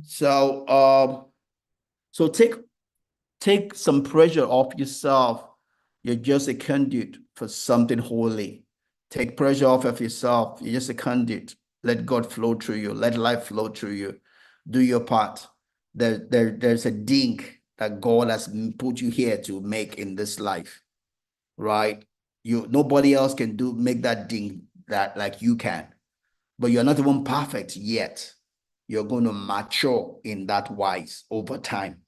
So, so take some pressure off yourself. You're just a conduit for something holy. Take pressure off of yourself. You're just a conduit. Let God flow through you. Let life flow through you. Do your part. There's a dink that God has put you here to make in this life, right? Nobody else can make that dink that like you can, but you're not even perfect yet. You're going to mature in that wise over time.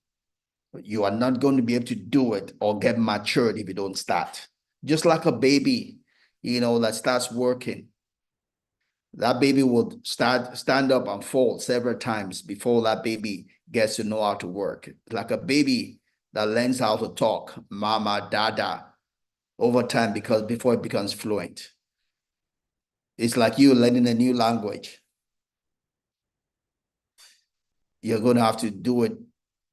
You are not going to be able to do it or get matured if you don't start. Just like a baby, that starts working. That baby will stand up and fall several times before that baby gets to know how to work. Like a baby that learns how to talk, mama, dada, over time because before it becomes fluent. It's like you learning a new language. You're going to have to do it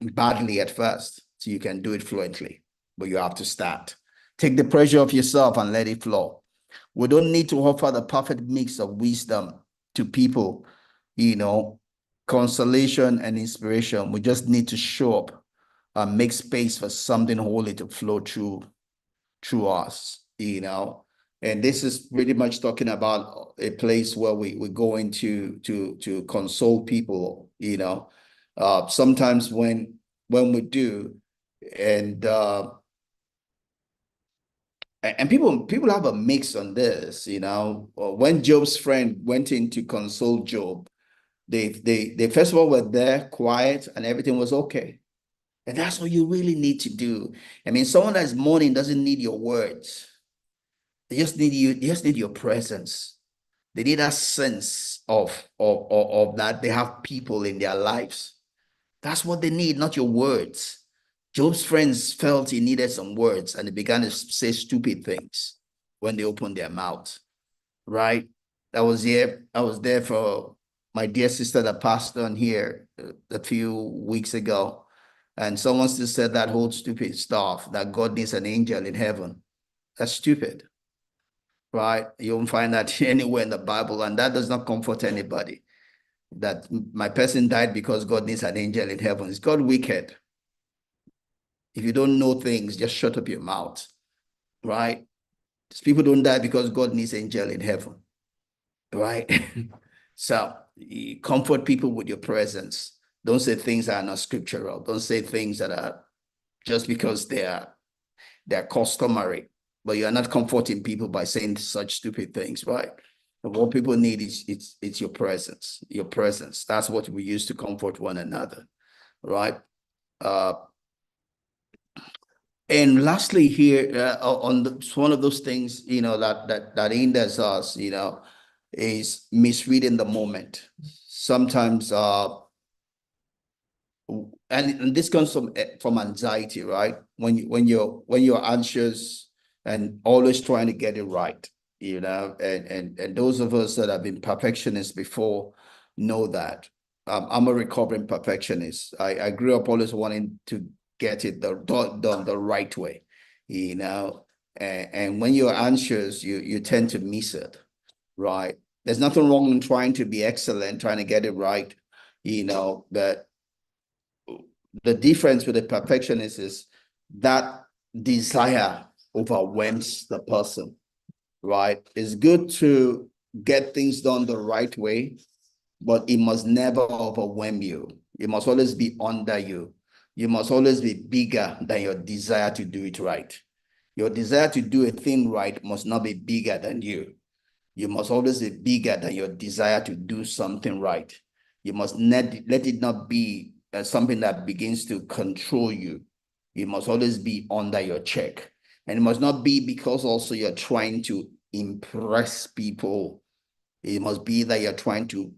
badly at first so you can do it fluently, but you have to start. Take the pressure off yourself and let it flow. We don't need to offer the perfect mix of wisdom to people, you know, consolation and inspiration. We just need to show up and make space for something holy to flow through us. And this is pretty much talking about a place where we go into to console people. Sometimes when we do, and and people have a mix on this. When Job's friend went in to console Job, they first of all were there quiet and everything was okay. And that's what you really need to do. I mean, someone that's mourning doesn't need your words. They just need you, they just need your presence. They need that sense of that they have people in their lives. That's what they need, not your words. Job's friends felt he needed some words and they began to say stupid things when they opened their mouth, right? I was there for my dear sister that passed on here a few weeks ago. And someone still said that whole stupid stuff that God needs an angel in heaven. That's stupid, right? You won't find that anywhere in the Bible, and that does not comfort anybody. That my person died because God needs an angel in heaven. Is God wicked? If you don't know things, just shut up your mouth, right? People don't die because God needs angel in heaven, right? So you comfort people with your presence. Don't say things that are not scriptural. Don't say things that are just because they're customary, but you are not comforting people by saying such stupid things, right? And what people need is it's your presence, your presence. That's what we use to comfort one another, right? Uh, and lastly, here it's one of those things, that hinders us, is misreading the moment. Sometimes, and this comes from anxiety, right? When you're anxious and always trying to get it right, and those of us that have been perfectionists before know that. I'm a recovering perfectionist. I grew up always wanting to get it done the right way, you know. And when you're anxious, you tend to miss it, right? There's nothing wrong in trying to be excellent, trying to get it right, but the difference with the perfectionist is that desire overwhelms the person, right? It's good to get things done the right way, but it must never overwhelm you. It must always be under you. You must always be bigger than your desire to do it right. Your desire to do a thing right must not be bigger than you. You must always be bigger than your desire to do something right. You must not let it not be something that begins to control you. You must always be under your check. And it must not be because also you're trying to impress people. It must be that you're trying to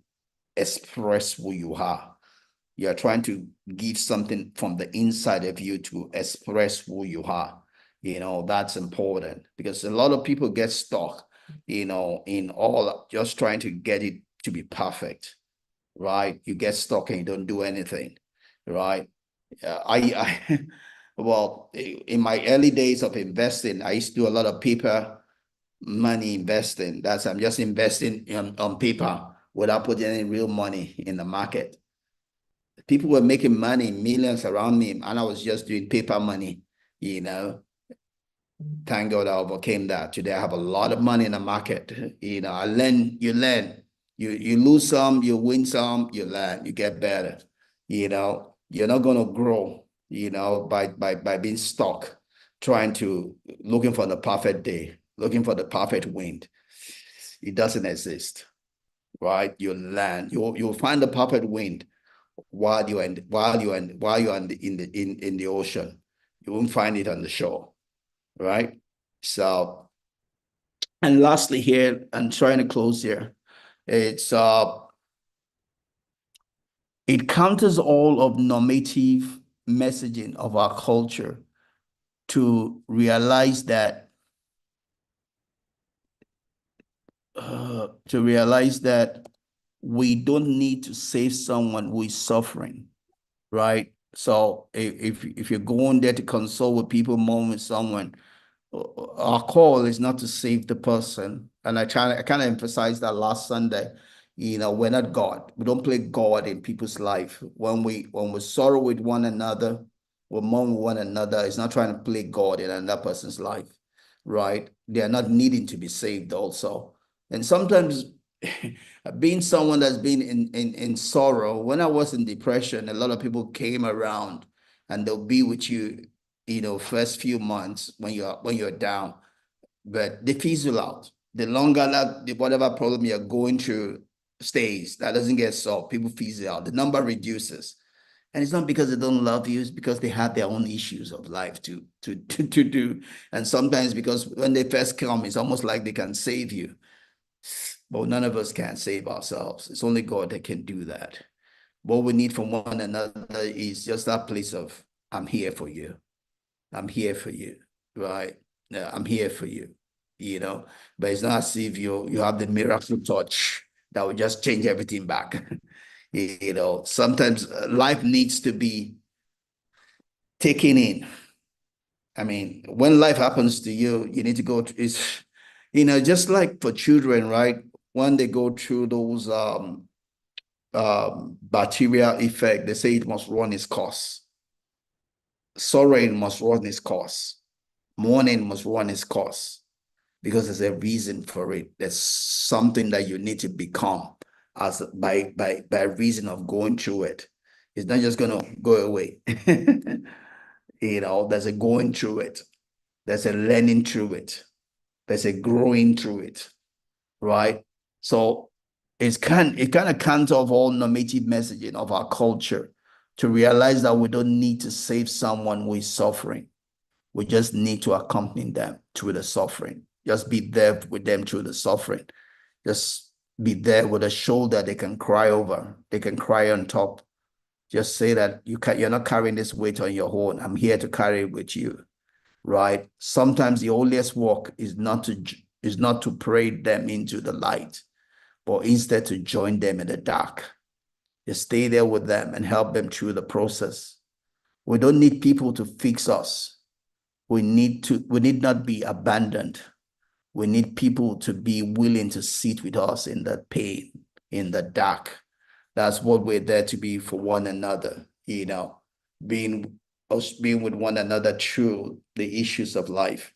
express who you are. You're trying to give something from the inside of you to express who you are. That's important because a lot of people get stuck, in all just trying to get it to be perfect, right? You get stuck and you don't do anything, right? I well, in my early days of investing, I used to do a lot of paper money investing. I'm just investing on paper without putting any real money in the market. People were making money, millions around me, and I was just doing paper money, you know. Thank God I overcame that. Today I have a lot of money in the market. I learn, you learn. You lose some, you win some, you learn, you get better. You're not gonna grow, by being stuck, trying to looking for the perfect day, looking for the perfect wind. It doesn't exist, right? You learn. You'll find the perfect wind while you're in the ocean. You won't find it on the shore, right? So, and lastly here, I'm trying to close here. It counters all of normative messaging of our culture to realize that we don't need to save someone who is suffering, right? So if you're going there to console with people, mourn with someone, our call is not to save the person. And I kind of emphasized that last Sunday. We're not God. We don't play God in people's life. When we sorrow with one another, we mourn with one another. It's not trying to play God in another person's life, right? They are not needing to be saved also. And sometimes being someone that's been in sorrow, when I was in depression, a lot of people came around and they'll be with you, first few months when you're down, but they fizzle out. The longer whatever problem you're going through stays, that doesn't get solved, people fizzle out. The number reduces. And it's not because they don't love you, it's because they have their own issues of life to do. And sometimes because when they first come, it's almost like they can save you. But none of us can save ourselves. It's only God that can do that. What we need from one another is just that place of, I'm here for you. I'm here for you, right? Yeah, I'm here for you, But it's not as if you have the miracle touch that will just change everything back. Sometimes life needs to be taken in. I mean, when life happens to you, you need to go to, just like for children, right? When they go through those bacterial effect, they say it must run its course. Sorrowing must run its course. Mourning must run its course because there's a reason for it. There's something that you need to become as by reason of going through it. It's not just gonna go away. There's a going through it. There's a learning through it. There's a growing through it, right? So it kind of counts off all normative messaging of our culture to realize that we don't need to save someone who is suffering. We just need to accompany them through the suffering. Just be there with them through the suffering. Just be there with a shoulder they can cry over. They can cry on top. Just say that you're not carrying this weight on your own. I'm here to carry it with you, right? Sometimes the holiest work is not to pray them into the light, but instead to join them in the dark. Just stay there with them and help them through the process. We don't need people to fix us. We need not be abandoned. We need people to be willing to sit with us in the pain, in the dark. That's what we're there to be for one another, being with one another through the issues of life.